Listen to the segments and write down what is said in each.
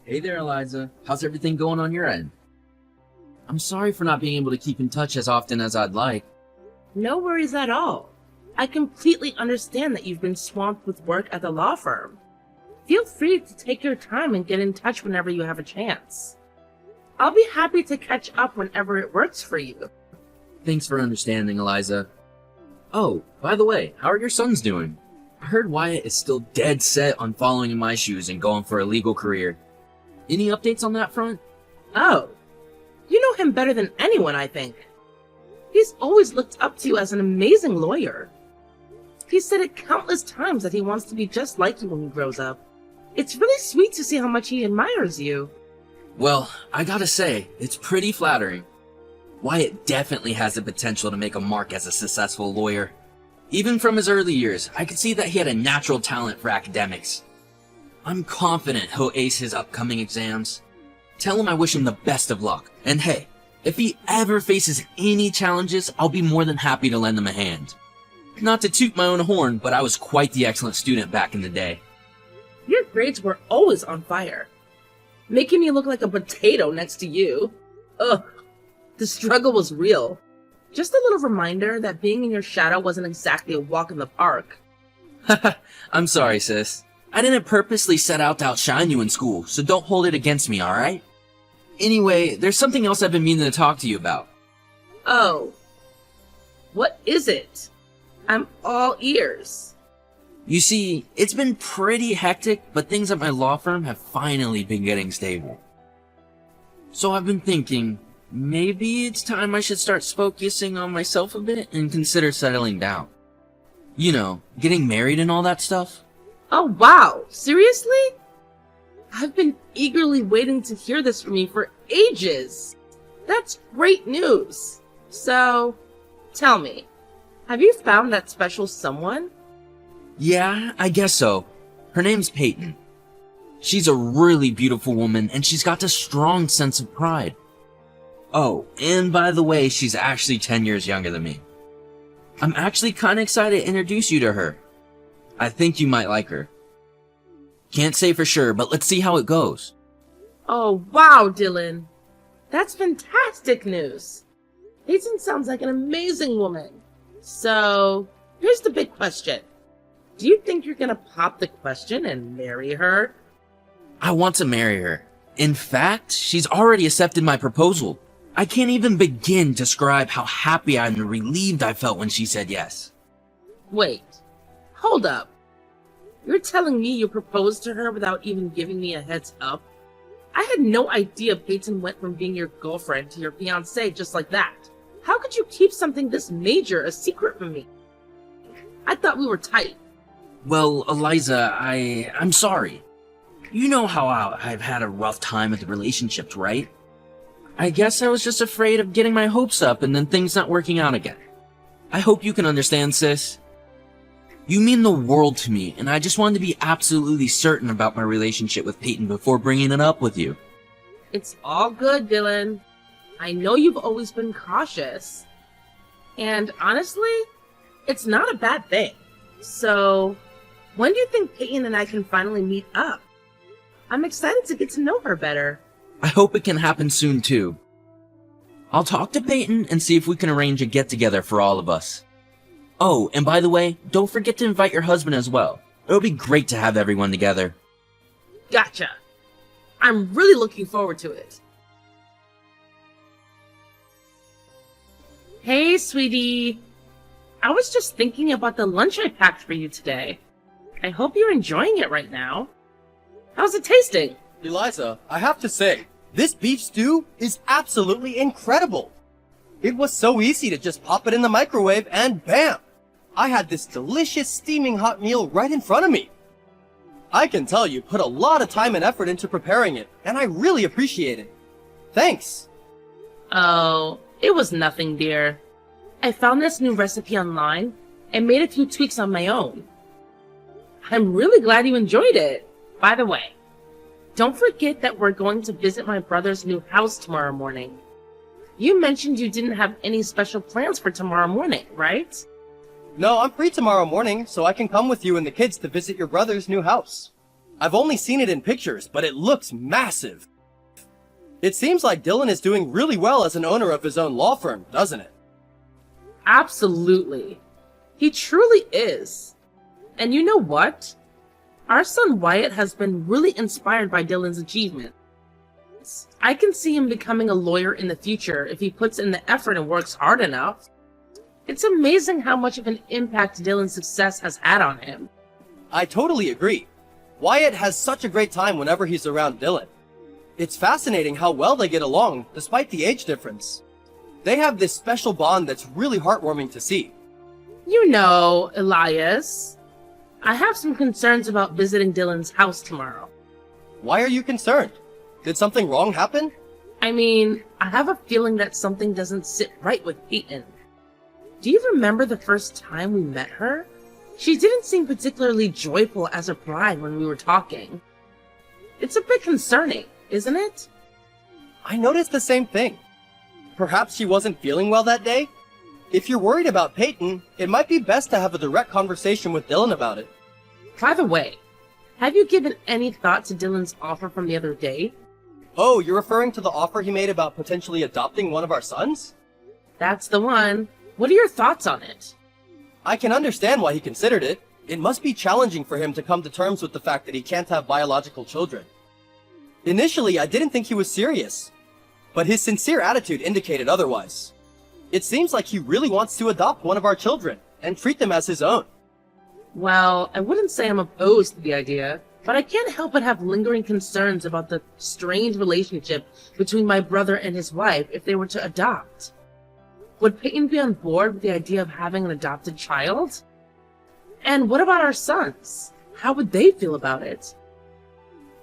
Hey there, Eliza. How's everything going on your end? I'm sorry for not being able to keep in touch as often as I'd like. No worries at all. I completely understand that you've been swamped with work at the law firm. Feel free to take your time and get in touch whenever you have a chance. I'll be happy to catch up whenever it works for you. Thanks for understanding, Eliza. Oh, by the way, how are your sons doing? I heard Wyatt is still dead set on following in my shoes and going for a legal career. Any updates on that front? Oh, you know him better than anyone, I think. He's always looked up to you as an amazing lawyer. He's said it countless times that he wants to be just like you when he grows up. It's really sweet to see how much he admires you. Well, I gotta say, it's pretty flattering. Wyatt definitely has the potential to make a mark as a successful lawyer. Even from his early years, I could see that he had a natural talent for academics. I'm confident he'll ace his upcoming exams. Tell him I wish him the best of luck. And hey, if he ever faces any challenges, I'll be more than happy to lend him a hand. Not to toot my own horn, but I was quite the excellent student back in the day. Your grades were always on fire, making me look like a potato next to you. Ugh, the struggle was real. Just a little reminder that being in your shadow wasn't exactly a walk in the park. I'm sorry, sis. I didn't purposely set out to outshine you in school, so don't hold it against me, alright? Anyway, there's something else I've been meaning to talk to you about. Oh, what is it? I'm all ears. You see, it's been pretty hectic, but things at my law firm have finally been getting stable. So I've been thinking, maybe it's time I should start focusing on myself a bit and consider settling down. You know, getting married and all that stuff. Oh wow, seriously? I've been eagerly waiting to hear this from you for ages. That's great news. So, tell me, have you found that special someone? Yeah, I guess so. Her name's Peyton. She's a really beautiful woman, and she's got a strong sense of pride. Oh, and by the way, she's actually 10 years younger than me. I'm actually kinda excited to introduce you to her. I think you might like her. Can't say for sure, but let's see how it goes. Oh wow, Dylan. That's fantastic news. Peyton sounds like an amazing woman. So, here's the big question. Do you think you're gonna pop the question and marry her? I want to marry her. In fact, she's already accepted my proposal. I can't even begin to describe how happy and relieved I felt when she said yes. Wait, hold up. You're telling me you proposed to her without even giving me a heads up? I had no idea Peyton went from being your girlfriend to your fiancée just like that. How could you keep something this major a secret from me? I thought we were tight. Well, Eliza, I'm sorry. You know how I've had a rough time with relationships, right? I guess I was just afraid of getting my hopes up and then things not working out again. I hope you can understand, sis. You mean the world to me, and I just wanted to be absolutely certain about my relationship with Peyton before bringing it up with you. It's all good, Dylan. I know you've always been cautious. And honestly, it's not a bad thing. So, when do you think Peyton and I can finally meet up? I'm excited to get to know her better. I hope it can happen soon too. I'll talk to Peyton and see if we can arrange a get-together for all of us. Oh, and by the way, don't forget to invite your husband as well. It'll be great to have everyone together. Gotcha. I'm really looking forward to it. Hey, sweetie. I was just thinking about the lunch I packed for you today. I hope you're enjoying it right now. How's it tasting? Eliza, I have to say, this beef stew is absolutely incredible. It was so easy to just pop it in the microwave and bam! I had this delicious steaming hot meal right in front of me. I can tell you put a lot of time and effort into preparing it, and I really appreciate it. Thanks. Oh, it was nothing, dear. I found this new recipe online and made a few tweaks on my own. I'm really glad you enjoyed it. By the way, don't forget that we're going to visit my brother's new house tomorrow morning. You mentioned you didn't have any special plans for tomorrow morning, right? No, I'm free tomorrow morning, so I can come with you and the kids to visit your brother's new house. I've only seen it in pictures, but it looks massive. It seems like Dylan is doing really well as an owner of his own law firm, doesn't it? Absolutely. He truly is. And you know what? Our son Wyatt has been really inspired by Dylan's achievements. I can see him becoming a lawyer in the future if he puts in the effort and works hard enough. It's amazing how much of an impact Dylan's success has had on him. I totally agree. Wyatt has such a great time whenever he's around Dylan. It's fascinating how well they get along, despite the age difference. They have this special bond that's really heartwarming to see. You know, Elias, I have some concerns about visiting Dylan's house tomorrow. Why are you concerned? Did something wrong happen? I mean, I have a feeling that something doesn't sit right with Peyton. Do you remember the first time we met her? She didn't seem particularly joyful as a bride when we were talking. It's a bit concerning, isn't it? I noticed the same thing. Perhaps she wasn't feeling well that day? If you're worried about Peyton, it might be best to have a direct conversation with Dylan about it. By the way, have you given any thought to Dylan's offer from the other day? Oh, you're referring to the offer he made about potentially adopting one of our sons? That's the one. What are your thoughts on it? I can understand why he considered it. It must be challenging for him to come to terms with the fact that he can't have biological children. Initially, I didn't think he was serious, but his sincere attitude indicated otherwise. It seems like he really wants to adopt one of our children and treat them as his own. Well, I wouldn't say I'm opposed to the idea, but I can't help but have lingering concerns about the strained relationship between my brother and his wife if they were to adopt. Would Peyton be on board with the idea of having an adopted child? And what about our sons? How would they feel about it?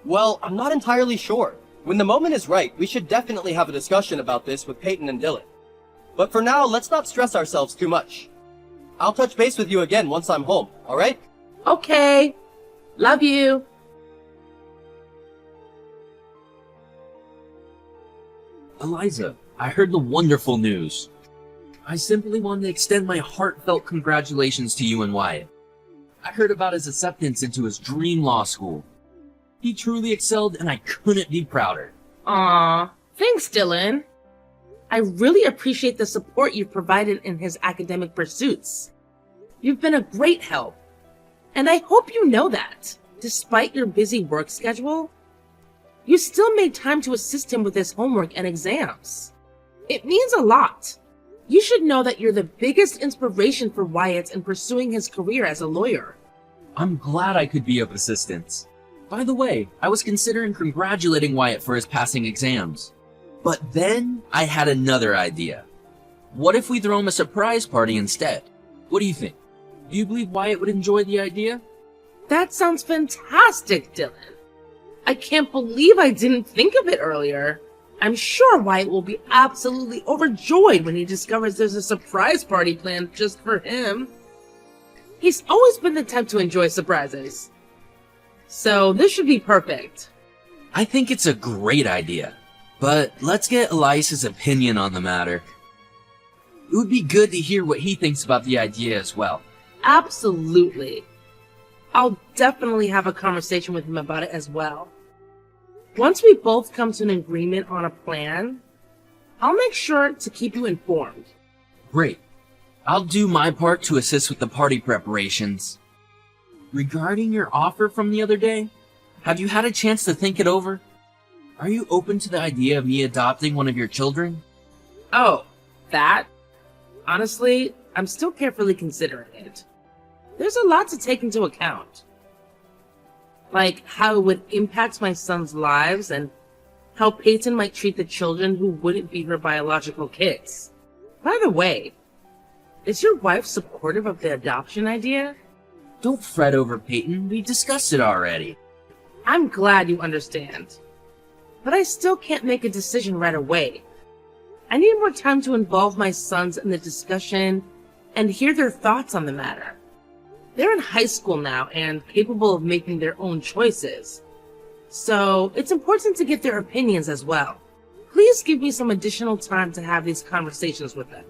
Well, I'm not entirely sure. When the moment is right, we should definitely have a discussion about this with Peyton and Dylan. But for now, let's not stress ourselves too much. I'll touch base with you again once I'm home, alright? Okay. Love you. Eliza, I heard the wonderful news. I simply wanted to extend my heartfelt congratulations to you and Wyatt. I heard about his acceptance into his dream law school. He truly excelled, and I couldn't be prouder. Aw, thanks, Dylan. I really appreciate the support you've provided in his academic pursuits. You've been a great help, and I hope you know that, despite your busy work schedule, you still made time to assist him with his homework and exams. It means a lot. You should know that you're the biggest inspiration for Wyatt in pursuing his career as a lawyer. I'm glad I could be of assistance. By the way, I was considering congratulating Wyatt for his passing exams. But then I had another idea. What if we throw him a surprise party instead? What do you think? Do you believe Wyatt would enjoy the idea? That sounds fantastic, Dylan. I can't believe I didn't think of it earlier. I'm sure Wyatt will be absolutely overjoyed when he discovers there's a surprise party planned just for him. He's always been the type to enjoy surprises. So this should be perfect. I think it's a great idea. But let's get Elias's opinion on the matter. It would be good to hear what he thinks about the idea as well. Absolutely. I'll definitely have a conversation with him about it as well. Once we both come to an agreement on a plan, I'll make sure to keep you informed. Great. I'll do my part to assist with the party preparations. Regarding your offer from the other day, have you had a chance to think it over? Are you open to the idea of me adopting one of your children? Oh, that? Honestly, I'm still carefully considering it. There's a lot to take into account. Like how it would impact my son's lives and how Peyton might treat the children who wouldn't be her biological kids. By the way, is your wife supportive of the adoption idea? Don't fret over Peyton, we discussed it already. I'm glad you understand. But I still can't make a decision right away. I need more time to involve my sons in the discussion and hear their thoughts on the matter. They're in high school now and capable of making their own choices. So it's important to get their opinions as well. Please give me some additional time to have these conversations with them.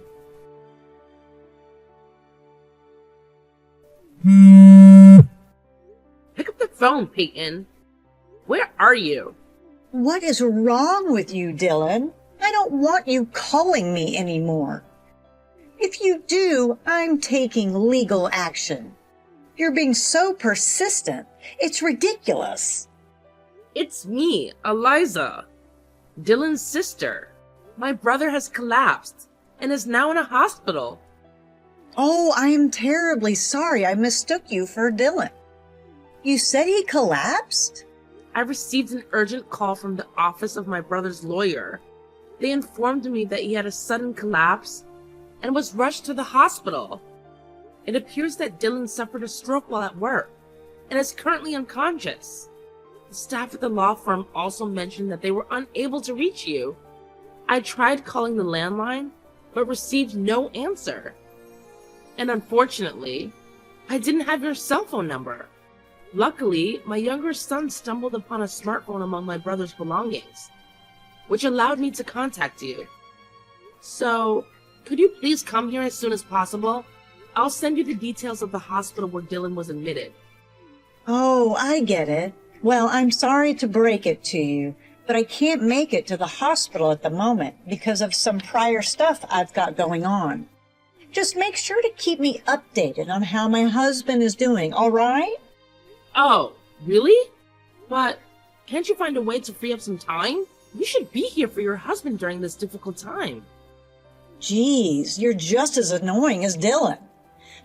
Pick up the phone, Peyton. Where are you? What is wrong with you, Dylan? I don't want you calling me anymore. If you do, I'm taking legal action. You're being so persistent. It's ridiculous. It's me, Eliza, Dylan's sister. My brother has collapsed and is now in a hospital. Oh, I am terribly sorry. I mistook you for Dylan. You said he collapsed? I received an urgent call from the office of my brother's lawyer. They informed me that he had a sudden collapse and was rushed to the hospital. It appears that Dylan suffered a stroke while at work and is currently unconscious. The staff at the law firm also mentioned that they were unable to reach you. I tried calling the landline, but received no answer. And unfortunately, I didn't have your cell phone number. Luckily, my younger son stumbled upon a smartphone among my brother's belongings, which allowed me to contact you. So, could you please come here as soon as possible? I'll send you the details of the hospital where Dylan was admitted. Oh, I get it. Well, I'm sorry to break it to you, but I can't make it to the hospital at the moment because of some prior stuff I've got going on. Just make sure to keep me updated on how my husband is doing, all right? Oh, really? But can't you find a way to free up some time? You should be here for your husband during this difficult time. Geez, you're just as annoying as Dylan.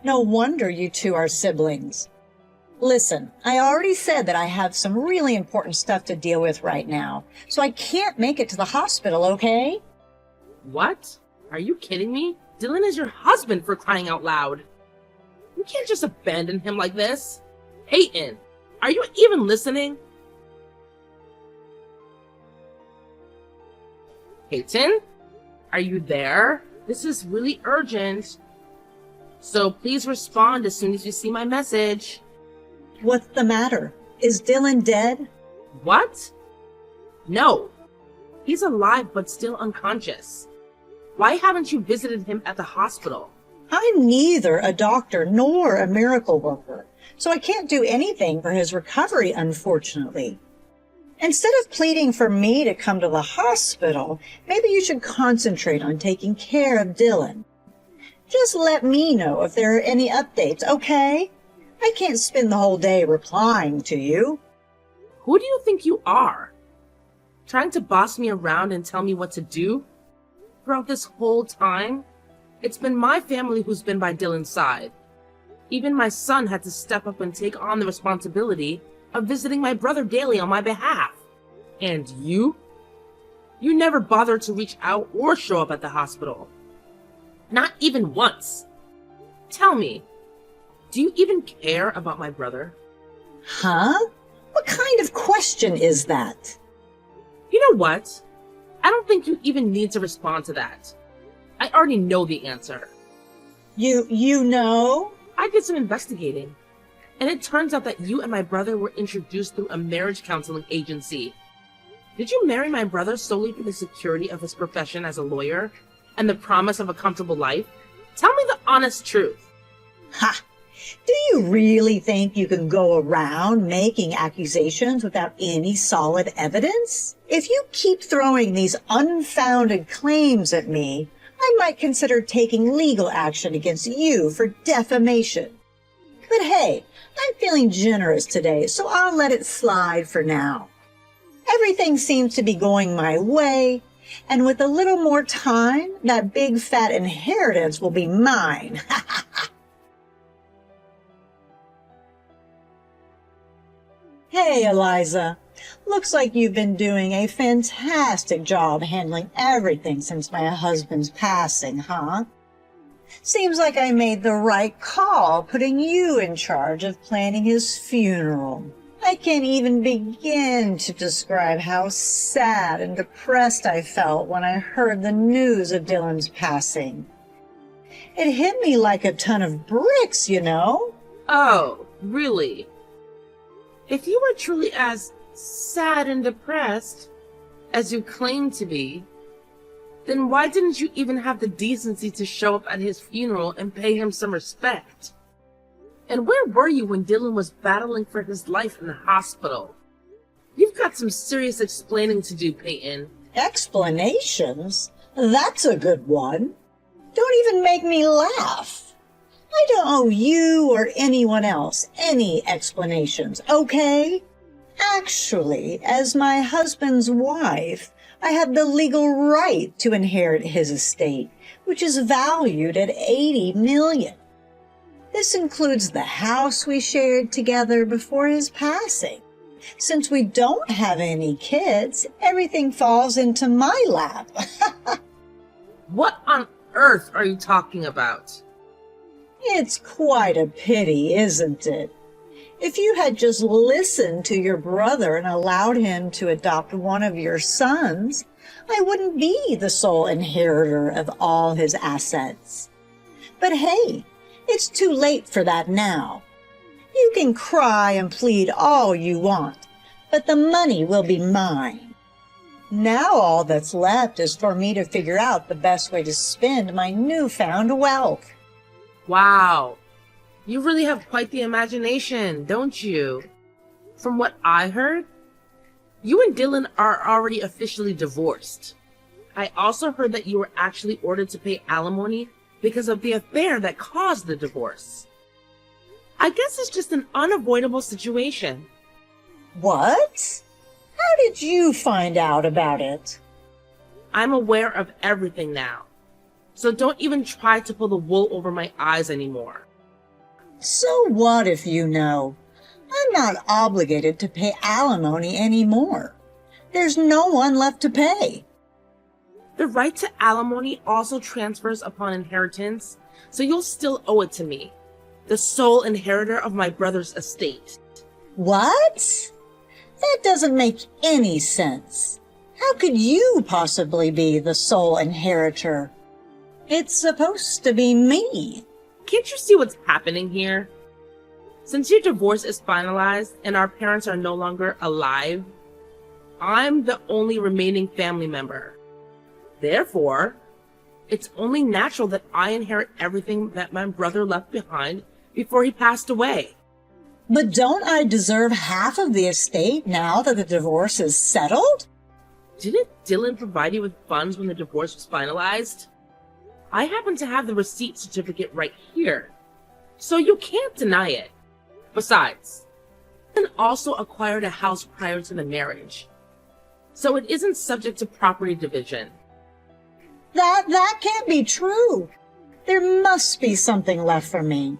No wonder you two are siblings. Listen, I already said that I have some really important stuff to deal with right now, so I can't make it to the hospital, okay? What? Are you kidding me? Dylan is your husband, for crying out loud. You can't just abandon him like this. Peyton, are you even listening? Peyton? Are you there? This is really urgent. So please respond as soon as you see my message. What's the matter? Is Dylan dead? What? No. He's alive but still unconscious. Why haven't you visited him at the hospital? I'm neither a doctor nor a miracle worker, so I can't do anything for his recovery, unfortunately. Instead of pleading for me to come to the hospital, maybe you should concentrate on taking care of Dylan. Just let me know if there are any updates, okay? I can't spend the whole day replying to you. Who do you think you are? Trying to boss me around and tell me what to do? Throughout this whole time, it's been my family who's been by Dylan's side. Even my son had to step up and take on the responsibility of visiting my brother daily on my behalf. And you? You never bothered to reach out or show up at the hospital. Not even once. Tell me, do you even care about my brother? Huh? What kind of question is that? You know what? I don't think you even need to respond to that. I already know the answer. You know? I did some investigating, and it turns out that you and my brother were introduced through a marriage counseling agency. Did you marry my brother solely for the security of his profession as a lawyer and the promise of a comfortable life? Tell me the honest truth. Ha! Do you really think you can go around making accusations without any solid evidence? If you keep throwing these unfounded claims at me, I might consider taking legal action against you for defamation. But hey, I'm feeling generous today, so I'll let it slide for now. Everything seems to be going my way, and with a little more time, that big fat inheritance will be mine. Hey, Eliza. Looks like you've been doing a fantastic job handling everything since my husband's passing, huh? Seems like I made the right call putting you in charge of planning his funeral. I can't even begin to describe how sad and depressed I felt when I heard the news of Dylan's passing. It hit me like a ton of bricks, you know? Oh, really? If you were truly as sad and depressed as you claim to be, then why didn't you even have the decency to show up at his funeral and pay him some respect? And where were you when Dylan was battling for his life in the hospital? You've got some serious explaining to do, Peyton. Explanations? That's a good one. Don't even make me laugh. I don't owe you or anyone else any explanations, okay? Actually, as my husband's wife, I have the legal right to inherit his estate, which is valued at $80 million. This includes the house we shared together before his passing. Since we don't have any kids, everything falls into my lap. What on earth are you talking about? It's quite a pity, isn't it? If you had just listened to your brother and allowed him to adopt one of your sons, I wouldn't be the sole inheritor of all his assets. But hey, it's too late for that now. You can cry and plead all you want, but the money will be mine. Now all that's left is for me to figure out the best way to spend my newfound wealth. Wow. You really have quite the imagination, don't you? From what I heard, you and Dylan are already officially divorced. I also heard that you were actually ordered to pay alimony because of the affair that caused the divorce. I guess it's just an unavoidable situation. What? How did you find out about it? I'm aware of everything now, so don't even try to pull the wool over my eyes anymore. So what if you know? I'm not obligated to pay alimony anymore. There's no one left to pay. The right to alimony also transfers upon inheritance, so you'll still owe it to me, the sole inheritor of my brother's estate. What? That doesn't make any sense. How could you possibly be the sole inheritor? It's supposed to be me. Can't you see what's happening here? Since your divorce is finalized and our parents are no longer alive, I'm the only remaining family member. Therefore, it's only natural that I inherit everything that my brother left behind before he passed away. But don't I deserve half of the estate now that the divorce is settled? Didn't Dylan provide you with funds when the divorce was finalized? I happen to have the receipt certificate right here, so you can't deny it. Besides, Dylan also acquired a house prior to the marriage, so it isn't subject to property division. That can't be true. There must be something left for me.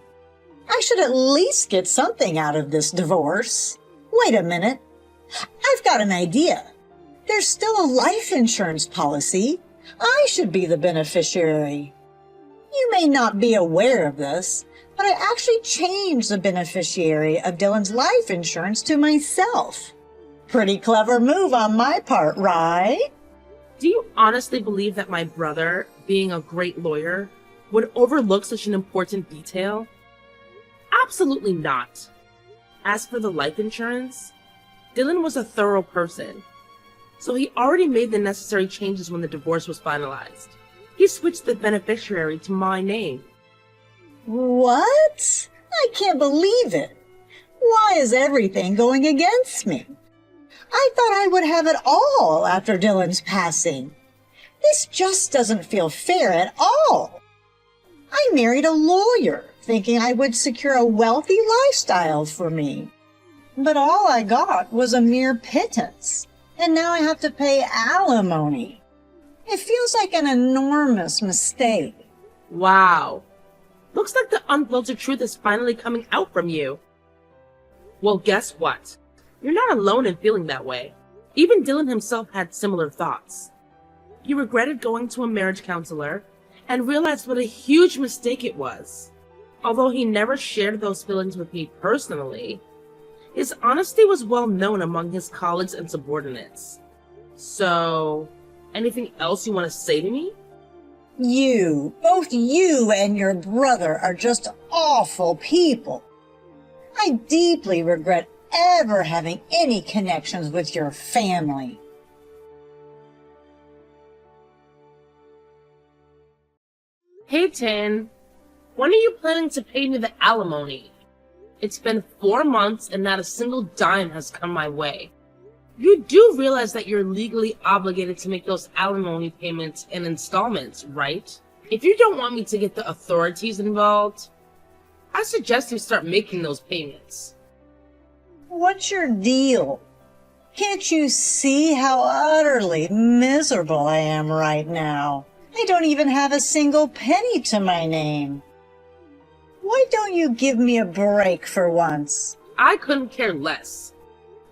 I should at least get something out of this divorce. Wait a minute. I've got an idea. There's still a life insurance policy. I should be the beneficiary. You may not be aware of this, but I actually changed the beneficiary of Dylan's life insurance to myself. Pretty clever move on my part, right? Do you honestly believe that my brother, being a great lawyer, would overlook such an important detail? Absolutely not. As for the life insurance, Dylan was a thorough person, so he already made the necessary changes when the divorce was finalized. He switched the beneficiary to my name. What? I can't believe it. Why is everything going against me? I thought I would have it all after Dylan's passing. This just doesn't feel fair at all. I married a lawyer, thinking I would secure a wealthy lifestyle for me. But all I got was a mere pittance, and now I have to pay alimony. It feels like an enormous mistake. Wow. Looks like the unfiltered truth is finally coming out from you. Well, guess what? You're not alone in feeling that way. Even Dylan himself had similar thoughts. He regretted going to a marriage counselor and realized what a huge mistake it was. Although he never shared those feelings with me personally, his honesty was well known among his colleagues and subordinates. So, anything else you want to say to me? Both you and your brother are just awful people. I deeply regret ever having any connections with your family. Hey, Tin. When are you planning to pay me the alimony? It's been 4 months and not a single dime has come my way. You do realize that you're legally obligated to make those alimony payments in installments, right? If you don't want me to get the authorities involved, I suggest you start making those payments. What's your deal? Can't you see how utterly miserable I am right now? I don't even have a single penny to my name. Why don't you give me a break for once? I couldn't care less.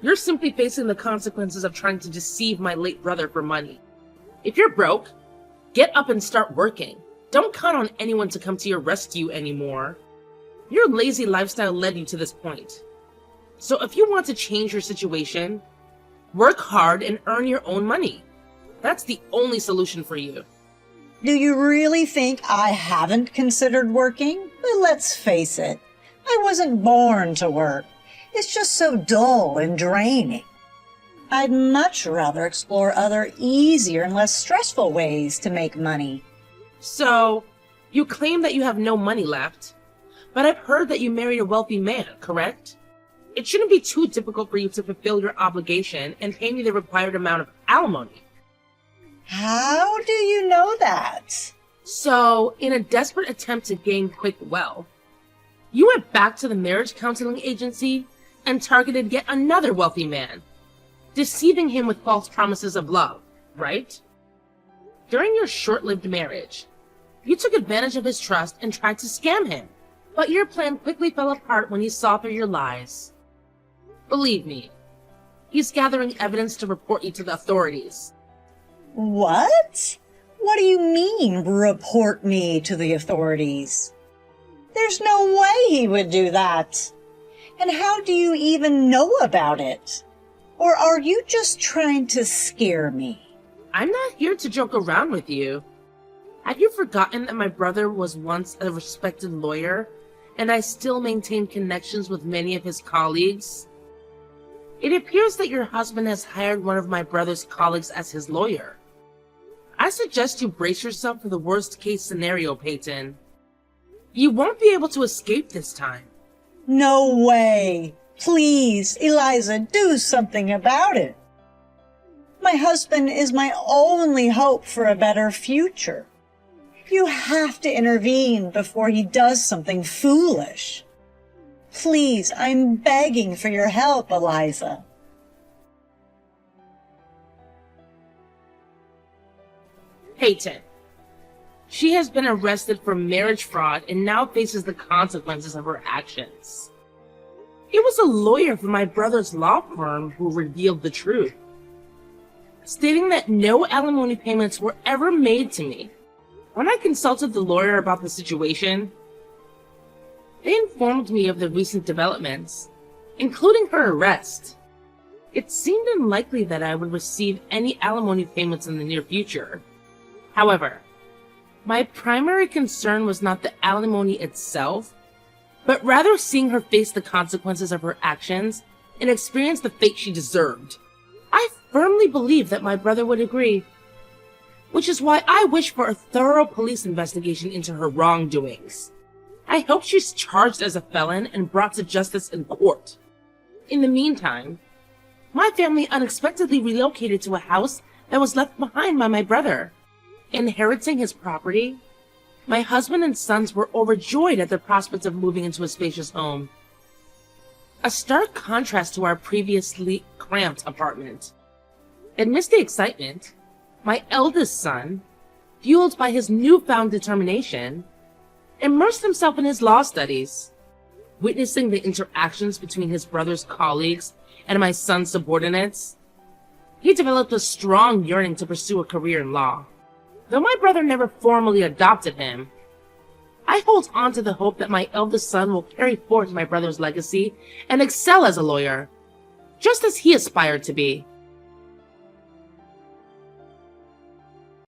You're simply facing the consequences of trying to deceive my late brother for money. If you're broke, get up and start working. Don't count on anyone to come to your rescue anymore. Your lazy lifestyle led you to this point. So if you want to change your situation, work hard and earn your own money. That's the only solution for you. Do you really think I haven't considered working? But let's face it, I wasn't born to work. It's just so dull and draining. I'd much rather explore other easier and less stressful ways to make money. So, you claim that you have no money left, but I've heard that you married a wealthy man, correct? It shouldn't be too difficult for you to fulfill your obligation and pay me the required amount of alimony. How do you know that? So, in a desperate attempt to gain quick wealth, you went back to the marriage counseling agency and targeted yet another wealthy man, deceiving him with false promises of love, right? During your short-lived marriage, you took advantage of his trust and tried to scam him, but your plan quickly fell apart when he saw through your lies. Believe me, he's gathering evidence to report you to the authorities. What? What do you mean, report me to the authorities? There's no way he would do that. And how do you even know about it? Or are you just trying to scare me? I'm not here to joke around with you. Have you forgotten that my brother was once a respected lawyer, and I still maintain connections with many of his colleagues? It appears that your husband has hired one of my brother's colleagues as his lawyer. I suggest you brace yourself for the worst-case scenario, Peyton. You won't be able to escape this time. No way. Please, Eliza, do something about it. My husband is my only hope for a better future. You have to intervene before he does something foolish. Please, I'm begging for your help, Eliza. Peyton. She has been arrested for marriage fraud and now faces the consequences of her actions. It was a lawyer for my brother's law firm who revealed the truth, stating that no alimony payments were ever made to me. When I consulted the lawyer about the situation, they informed me of the recent developments, including her arrest. It seemed unlikely that I would receive any alimony payments in the near future. However, my primary concern was not the alimony itself, but rather seeing her face the consequences of her actions and experience the fate she deserved. I firmly believe that my brother would agree, which is why I wish for a thorough police investigation into her wrongdoings. I hope she's charged as a felon and brought to justice in court. In the meantime, my family unexpectedly relocated to a house that was left behind by my brother. Inheriting his property, my husband and sons were overjoyed at the prospect of moving into a spacious home. A stark contrast to our previously cramped apartment. Amidst the excitement, my eldest son, fueled by his newfound determination, immersed himself in his law studies. Witnessing the interactions between his brother's colleagues and my son's subordinates, he developed a strong yearning to pursue a career in law. Though my brother never formally adopted him, I hold on to the hope that my eldest son will carry forth my brother's legacy and excel as a lawyer, just as he aspired to be.